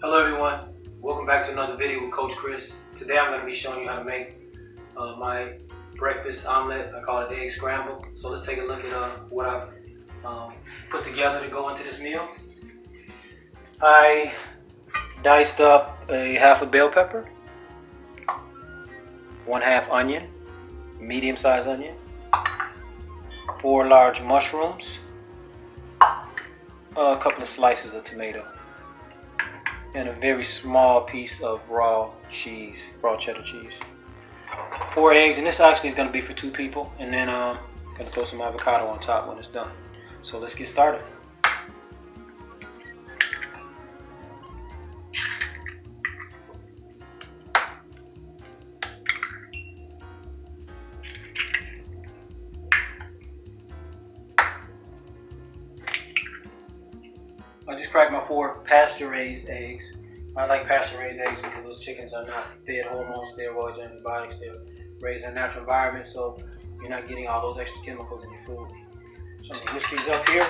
Hello everyone, welcome back to another video with Coach Chris. Today I'm going to be showing you how to make my breakfast omelet. I call it the egg scramble. So let's take a look at what I've put together to go into this meal. I diced up a half a bell pepper, 1/2 onion, medium-sized onion, 4 large mushrooms, a couple of slices of tomato, and a very small piece of raw cheese, raw cheddar cheese. 4 eggs, and this actually is going to be for 2 people, and then I'm going to throw some avocado on top when it's done. So let's get started. I just cracked my 4 pasture-raised eggs. I like pasture-raised eggs because those chickens are not fed hormones, steroids, or antibiotics. They're raised in a natural environment, so you're not getting all those extra chemicals in your food. So I'm gonna whisk these up here.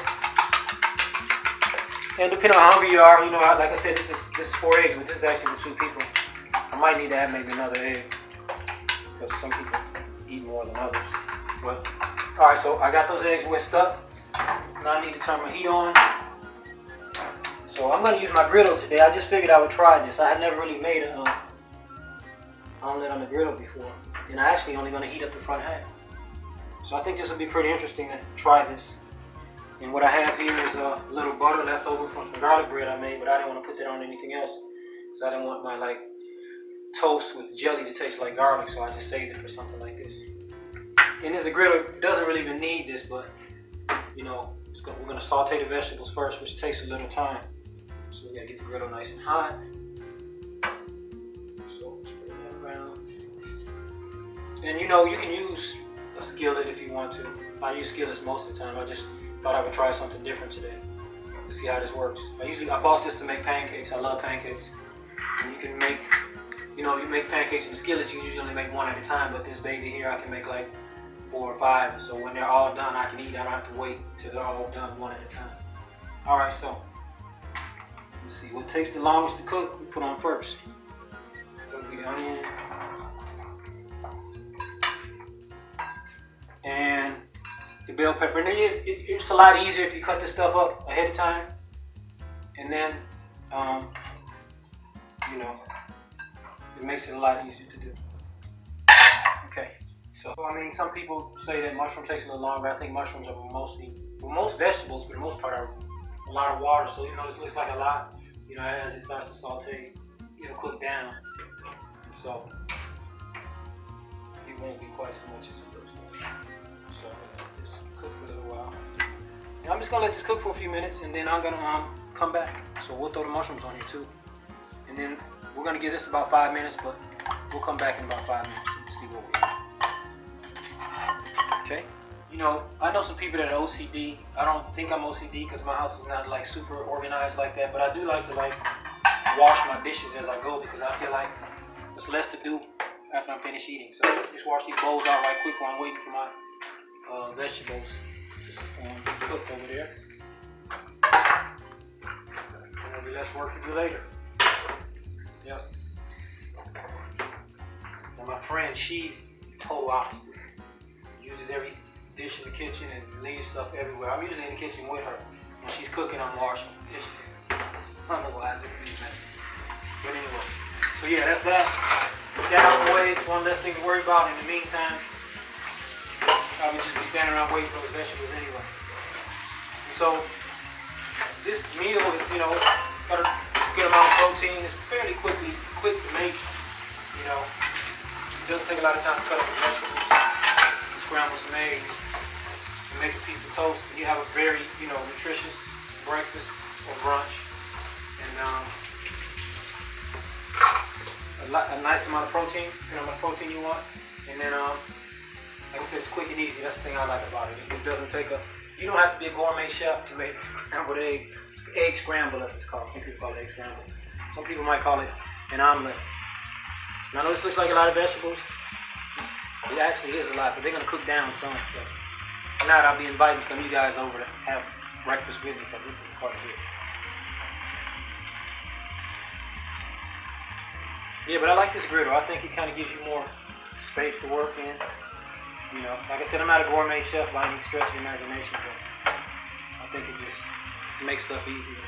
And depending on how hungry you are, like I said, this is 4 eggs, but this is actually for 2 people. I might need to add maybe another egg because some people eat more than others. But all right, so I got those eggs whisked up. Now I need to turn my heat on. So I'm going to use my griddle today. I just figured I would try this. I had never really made an omelet on the griddle before. And I actually only going to heat up the front half. So I think this will be pretty interesting to try this. And what I have here is a little butter left over from some garlic bread I made, but I didn't want to put that on anything else because I didn't want my toast with jelly to taste like garlic, so I just saved it for something like this. And as a griddle, it doesn't really even need this, but we're going to saute the vegetables first, which takes a little time. So we gotta get the griddle nice and hot. So let's put that around. And you can use a skillet if you want to. I use skillets most of the time. I just thought I would try something different today to see how this works. I bought this to make pancakes. I love pancakes. And you can make, you make pancakes in skillets. You usually only make one at a time, but this baby here I can make like 4 or 5. So when they're all done, I can eat. I don't have to wait till they're all done one at a time. All right, so. Let's see, what takes the longest to cook, we put on first. That'll be the onion. And the bell pepper. And it's a lot easier if you cut this stuff up ahead of time. And then, it makes it a lot easier to do. Okay, so some people say that mushroom takes a little longer. I think mushrooms are most vegetables for the most part are a lot of water, so this looks like a lot. As it starts to saute, it'll cook down, so it won't be quite as much as it looks like. So I'm gonna let this cook for a little while. And I'm just gonna let this cook for a few minutes, and then I'm gonna come back. So we'll throw the mushrooms on here too, and then we're gonna give this about 5 minutes, but we'll come back in about 5 minutes and see what we got. Okay. I know some people that are OCD. I don't think I'm OCD because my house is not super organized like that, but I do like to wash my dishes as I go because I feel like there's less to do after I'm finished eating. So just wash these bowls out right quick while I'm waiting for my vegetables to cook over there. There'll be less work to do later. Yep. Now my friend, she's total opposite. Uses every dish in the kitchen and leaves stuff everywhere. I'm usually in the kitchen with her. When she's cooking, I'm washing dishes. I don't know why it's messy. But anyway, so yeah, that's that. Get that out of the way. It's one less thing to worry about. In the meantime, I would just be standing around waiting for those vegetables anyway. And so this meal is, got a good amount of protein. It's fairly quick to make. It doesn't take a lot of time to cut up the vegetables. Scramble some eggs and make a piece of toast, and you have a very nutritious breakfast or brunch, and a nice amount of protein, how much protein you want, and then like I said, it's quick and easy. That's the thing I like about it. It doesn't take you don't have to be a gourmet chef to make scrambled egg scramble, as it's called. Some people call it egg scramble. Some people might call it an omelet. Now I know this looks like a lot of vegetables. It actually is a lot, but they're going to cook down some. So if not, I'll be inviting some of you guys over to have breakfast with me because this is quite good. Yeah, but I like this griddle. I think it kind of gives you more space to work in. You know, like I said, I'm not a gourmet chef by any stretch of the imagination, but I think it just makes stuff easier.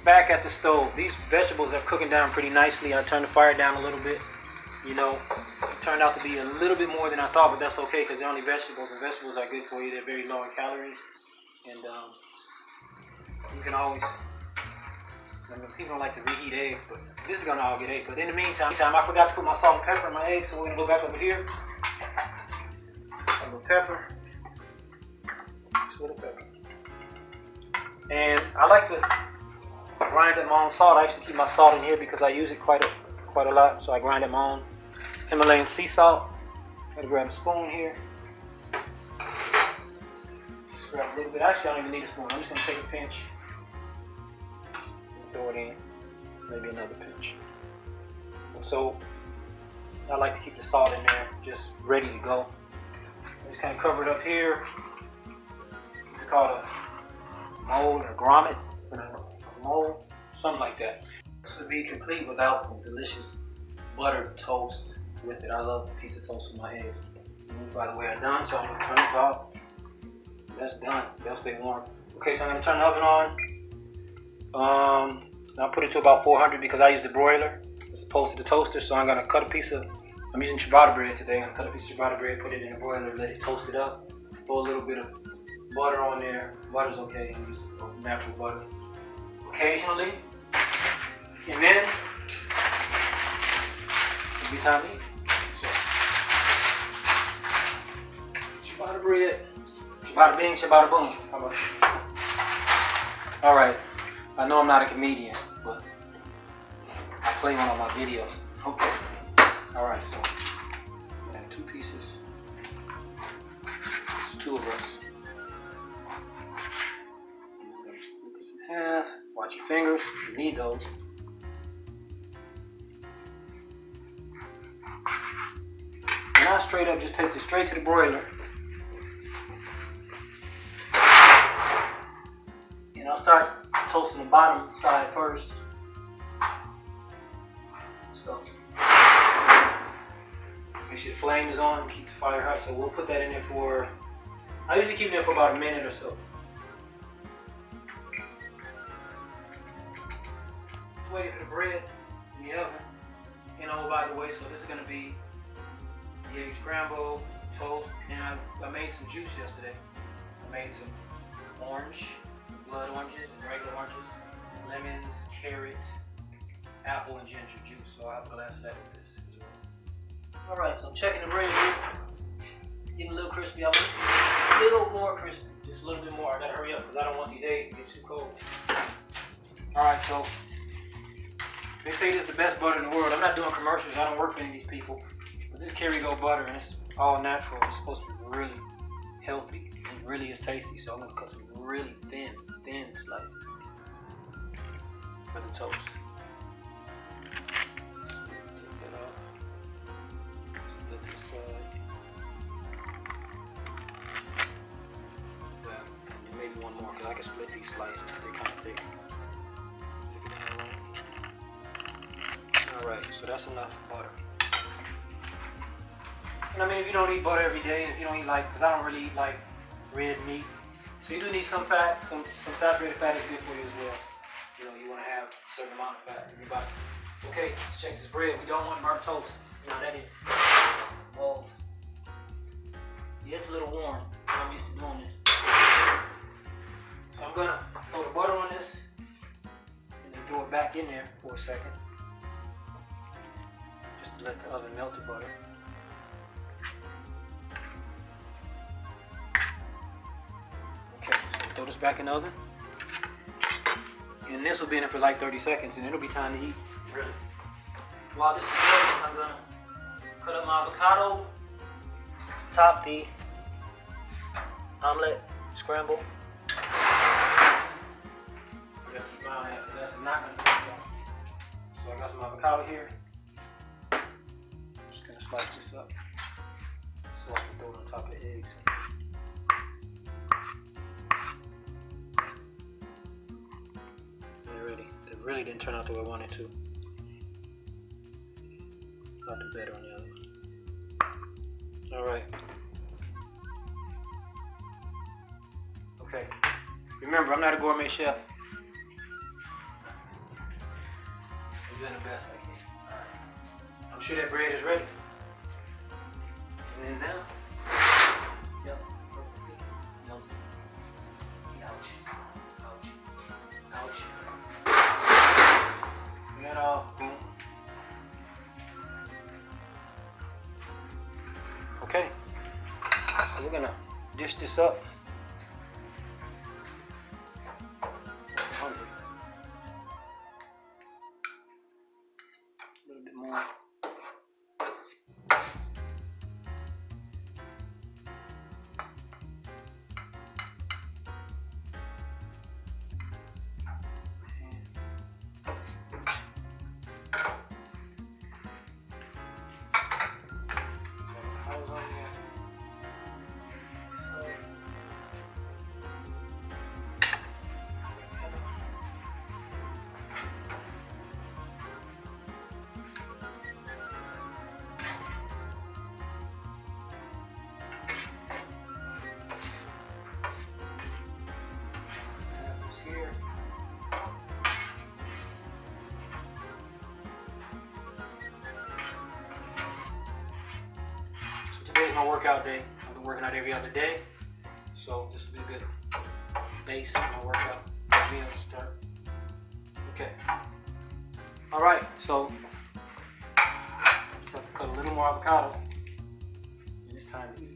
Back at the stove, these vegetables are cooking down pretty nicely. I turned the fire down a little bit. You know, it turned out to be a little bit more than I thought, but that's okay because they're only vegetables, and vegetables are good for you. They're very low in calories, and you can always. I mean, people don't like to reheat eggs, but this is gonna all get ate. But in the meantime, I forgot to put my salt and pepper in my eggs, so we're gonna go back over here. A little pepper, just a little pepper, and I like to grind up my own salt. I actually keep my salt in here because I use it quite a lot, so I grind up my own Himalayan sea salt. I'm gonna grab a spoon here. Just grab a little bit. Actually, I don't even need a spoon. I'm just gonna take a pinch. Throw it in, maybe another pinch. So I like to keep the salt in there, just ready to go. Just kind of cover it up here. This is called a mold or grommet, a mold, something like that. This would be complete without some delicious buttered toast with it. I love a piece of toast with my eggs. And these, by the way, are done, so I'm gonna turn this off. That's done. They'll stay warm. Okay, so I'm gonna turn the oven on. I'll put it to about 400 because I use the broiler as opposed to the toaster. So I'm gonna cut a piece of, I'm using ciabatta bread today. I'm gonna cut a piece of ciabatta bread, put it in the broiler, let it toast it up. Throw a little bit of butter on there. Butter's okay, I use natural butter. Occasionally. And then, it'll be time to eat. So, ciabatta bread, ciabatta bing, ciabatta boom. How about that? All right. I know I'm not a comedian, but I play one of my videos. Okay. All right, so I have 2 pieces. There's 2 of us. I'm gonna split this in half. Watch your fingers. You need those. And I straight up just take this straight to the broiler. And I'll start toasting the bottom side first. So make sure the flame is on, keep the fire hot. So we'll put that in there for, I usually keep it in there for about a minute or so. Just waiting for the bread in the oven. And oh, by the way, so this is gonna be the egg scramble, toast, and I made some juice yesterday. I made some orange, blood oranges and regular oranges, lemons, carrot, apple, and ginger juice. So I'll have a glass of that with this as well. Alright, so I'm checking the bread here. It's getting a little crispy. I want it a little more crispy, just a little bit more. I gotta hurry up because I don't want these eggs to get too cold. Alright, so they say this is the best butter in the world. I'm not doing commercials. I don't work for any of these people. But this Kerrygo butter, and it's all natural. It's supposed to be really healthy. It really is tasty. So I'm gonna cut some really thin slices for the toast. So take that off. Set that to the side. And maybe one more because I can split these slices. They're kind of thick. Alright, so that's enough butter. And I mean, if you don't eat butter every day, and if you don't eat because I don't really eat red meat, so you do need some fat, some saturated fat is good for you as well. You know, you want to have a certain amount of fat in your body. Okay, let's check this bread. We don't want burnt toast. You know, that is. Oh, yeah, it's a little warm. I'm used to doing this. So I'm gonna throw the butter on this, and then throw it back in there for a second. Just to let the oven melt the butter. Okay, so throw this back in the oven. And this will be in it for like 30 seconds and it'll be time to eat, really. While this is going, I'm gonna cut up my avocado to top the omelet scramble. I gotta keep my eye on that because that's not gonna be. So I got some avocado here. Just gonna slice this up so I can throw it on top of the eggs. They're ready. They really didn't turn out the way I wanted to. I'll do better on the other one. Alright. Okay. Remember, I'm not a gourmet chef. I'm doing the best I can. Alright. I'm sure that bread is ready. And then now. Yep. Ouch. Ouch. Ouch. And then boom. Okay. So we're gonna dish this up. I'm hungry. A little bit more. Here. So today's my workout day. I've been working out every other day, so this will be a good base for my workout. Meal to start. Okay. All right. So just have to cut a little more avocado, and it's time to eat.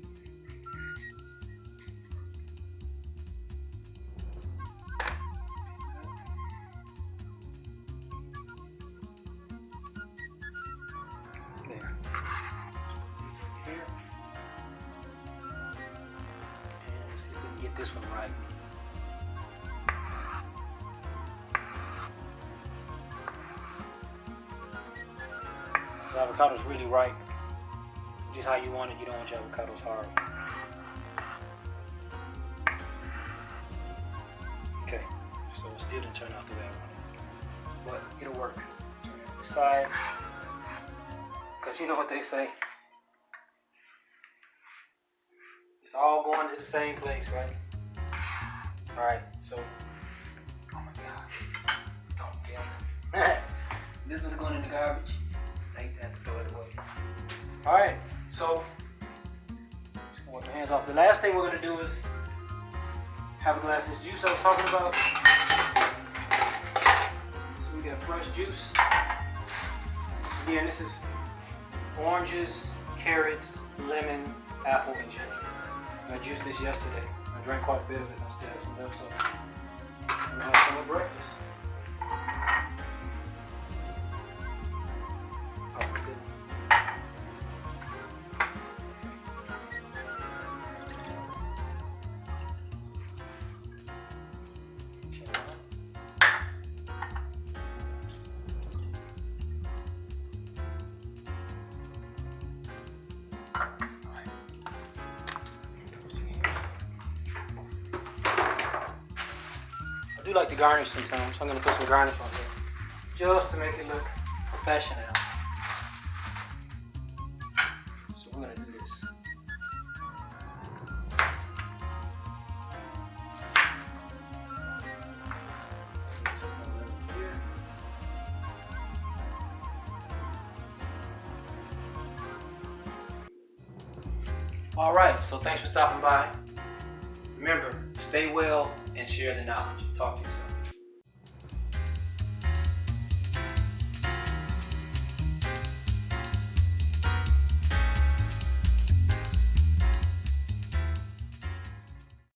See if we can get this one right. The avocado's really ripe. Just how you want it. You don't want your avocados hard. Okay, so it still didn't turn out the way I wanted. But it'll work. Turn it to the side. Because you know what they say. It's all going to the same place, right? Alright, so, oh my God, don't kill me. This one's going in the garbage. I hate to have to throw it away. Alright, so, just gonna wipe my hands off. The last thing we're gonna do is have a glass of this juice I was talking about. So we got fresh juice. Again, this is oranges, carrots, lemon, apple, and ginger. I juiced this yesterday. I drank quite a bit of it. I still have some left, so I'm gonna have some with breakfast. Oh my goodness. I do like to garnish sometimes, so I'm going to put some garnish on there just to make it look professional. So we're going to do this. All right, so thanks for stopping by. Remember, stay well and share the knowledge. Talk to you soon.